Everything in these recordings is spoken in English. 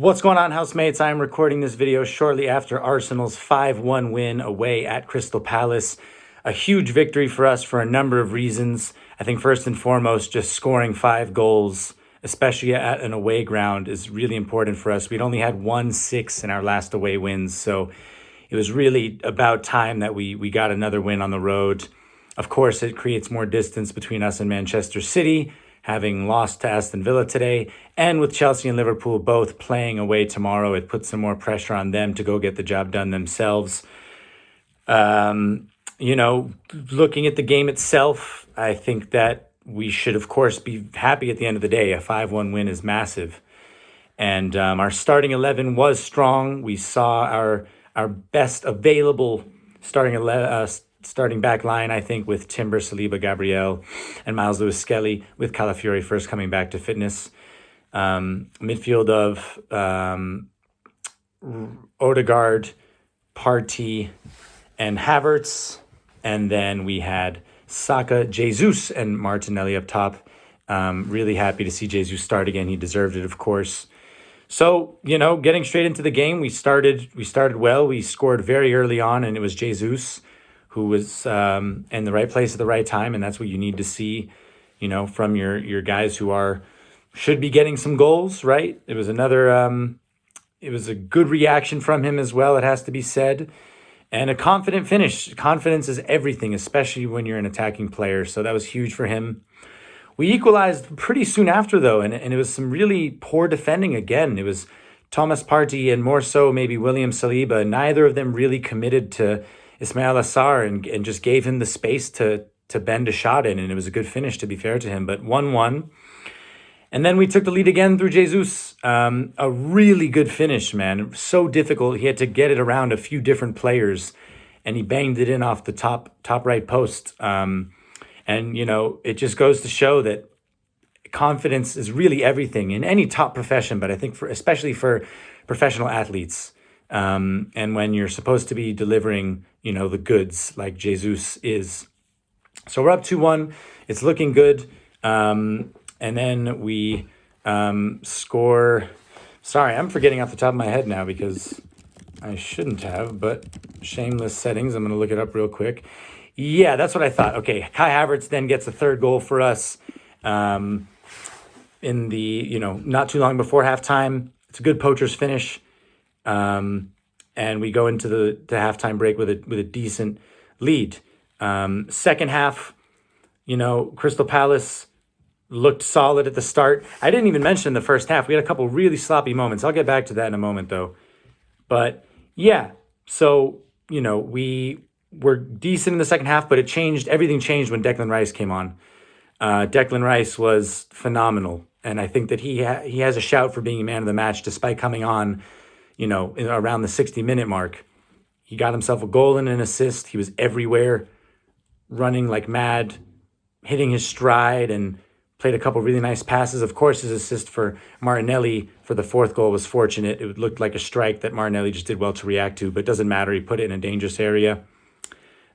What's going on, housemates? I'm recording this video shortly after Arsenal's 5-1 win away at Crystal Palace. A huge victory for us for a number of reasons. I think first and foremost, just scoring 5 goals, especially at an away ground, is really important for us. We'd only had 1-6 in our last away wins, so it was really about time that we got another win on the road. Of course, it creates more distance between us and Manchester City, having lost to Aston Villa today, and with Chelsea and Liverpool both playing away tomorrow, it puts some more pressure on them to go get the job done themselves. Looking at the game itself, I think that we should, of course, be happy at the end of the day. A 5-1 win is massive. And our starting 11 was strong. We saw our best available starting back line, I think, with Timber, Saliba, Gabriel, and Miles Lewis-Skelly, with Calafiori first coming back to fitness. Midfield of Odegaard, Partey, and Havertz. And then we had Saka, Jesus, and Martinelli up top. Really happy to see Jesus start again. He deserved it, of course. So, getting straight into the game, we started well. We scored very early on, and it was Jesus who was in the right place at the right time, and that's what you need to see, from your guys who should be getting some goals, right? It was it was a good reaction from him as well, it has to be said, and a confident finish. Confidence is everything, especially when you're an attacking player, so that was huge for him. We equalized pretty soon after, though, and it was some really poor defending again. It was Thomas Partey and more so maybe William Saliba. Neither of them really committed to Ismail Assar and just gave him the space to bend a shot in, and it was a good finish, to be fair to him. But 1-1. And then we took the lead again through Jesus. A really good finish, man. So difficult. He had to get it around a few different players, and he banged it in off the top right post. And, it just goes to show that confidence is really everything in any top profession, but I think especially for professional athletes. And when you're supposed to be delivering, the goods like Jesus is. So we're up 2-1. It's looking good. And then we score. Sorry, I'm forgetting off the top of my head now because I shouldn't have, but shameless settings. I'm going to look it up real quick. Yeah, that's what I thought. Okay, Kai Havertz then gets a third goal for us in the, not too long before halftime. It's a good poacher's finish. And we go into the halftime break with a decent lead. Second half, Crystal Palace looked solid at the start. I didn't even mention the first half. We had a couple really sloppy moments. I'll get back to that in a moment, though. But yeah, so, we were decent in the second half, but everything changed when Declan Rice came on. Declan Rice was phenomenal. And I think that he has a shout for being man of the match, despite coming on around the 60-minute mark. He got himself a goal and an assist. He was everywhere, running like mad, hitting his stride, and played a couple really nice passes. Of course, his assist for Martinelli for the fourth goal was fortunate. It looked like a strike that Martinelli just did well to react to, but it doesn't matter. He put it in a dangerous area.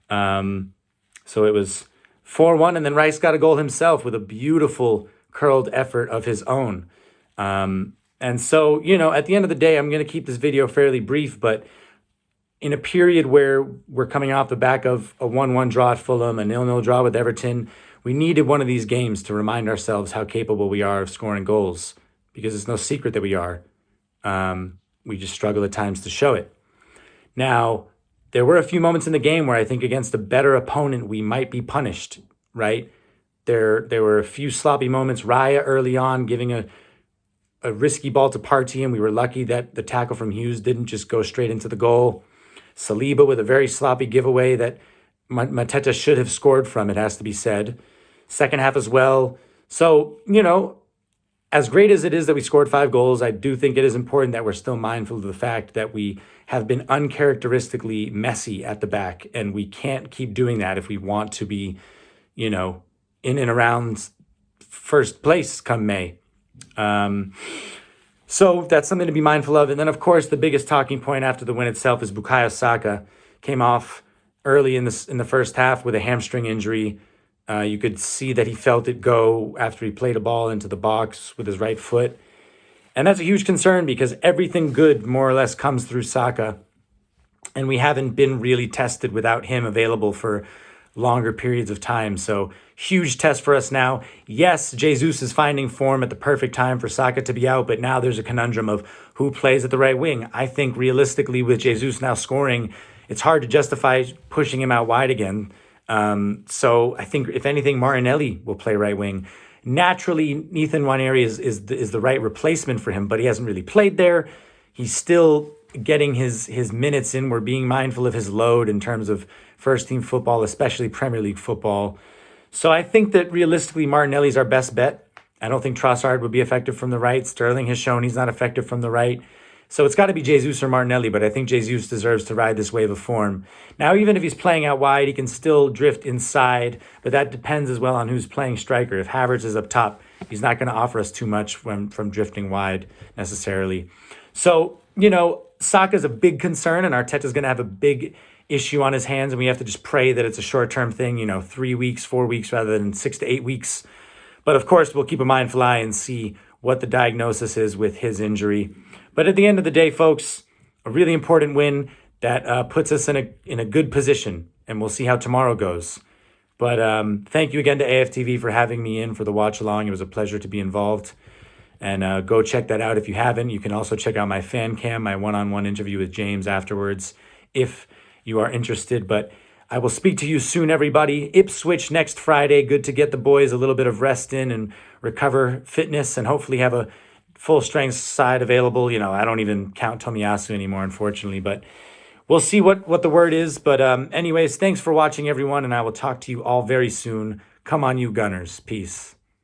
So it was 4-1, and then Rice got a goal himself with a beautiful curled effort of his own. And so, at the end of the day, I'm going to keep this video fairly brief, but in a period where we're coming off the back of a 1-1 draw at Fulham, a 0-0 draw with Everton, we needed one of these games to remind ourselves how capable we are of scoring goals, because it's no secret that we are. We just struggle at times to show it. Now, there were a few moments in the game where I think against a better opponent, we might be punished, right? There were a few sloppy moments. Raya early on giving a risky ball to Partey, and we were lucky that the tackle from Hughes didn't just go straight into the goal. Saliba with a very sloppy giveaway that Mateta should have scored from, it has to be said. Second half as well. So, as great as it is that we scored 5 goals, I do think it is important that we're still mindful of the fact that we have been uncharacteristically messy at the back, and we can't keep doing that if we want to be, in and around first place come May. So that's something to be mindful of. And then, of course, the biggest talking point after the win itself is Bukayo Saka. Came off early in the first half with a hamstring injury. You could see that he felt it go after he played a ball into the box with his right foot. And that's a huge concern because everything good more or less comes through Saka. And we haven't been really tested without him available for longer periods of time. So huge test for us now. Yes, Jesus is finding form at the perfect time for Saka to be out, but now there's a conundrum of who plays at the right wing. I think realistically with Jesus now scoring, it's hard to justify pushing him out wide again. So I think if anything, Martinelli will play right wing. Naturally, Ethan Nwaneri is the right replacement for him, but he hasn't really played there. He's still getting his minutes in. We're being mindful of his load in terms of first team football, especially Premier League football. So I think that realistically, Martinelli's our best bet. I don't think Trossard would be effective from the right. Sterling has shown he's not effective from the right. So it's got to be Jesus or Martinelli, but I think Jesus deserves to ride this wave of form. Now, even if he's playing out wide, he can still drift inside, but that depends as well on who's playing striker. If Havertz is up top, he's not going to offer us too much from drifting wide necessarily. So, Saka's a big concern, and Arteta's going to have a big issue on his hands, and we have to just pray that it's a short-term thing, 3 weeks, 4 weeks, rather than 6 to 8 weeks. But of course, we'll keep a mindful eye and see what the diagnosis is with his injury. But at the end of the day, folks, a really important win that puts us in a good position, and we'll see how tomorrow goes. But thank you again to AFTV for having me in for the watch along. It was a pleasure to be involved. And go check that out if you haven't. You can also check out my fan cam, my one-on-one interview with James afterwards, if you are interested. But I will speak to you soon, everybody. Ipswich next Friday. Good to get the boys a little bit of rest in and recover fitness and hopefully have a full strength side available. I don't even count Tomiyasu anymore, unfortunately, but we'll see what the word is. But anyways, thanks for watching, everyone, and I will talk to you all very soon. Come on, you Gunners. Peace.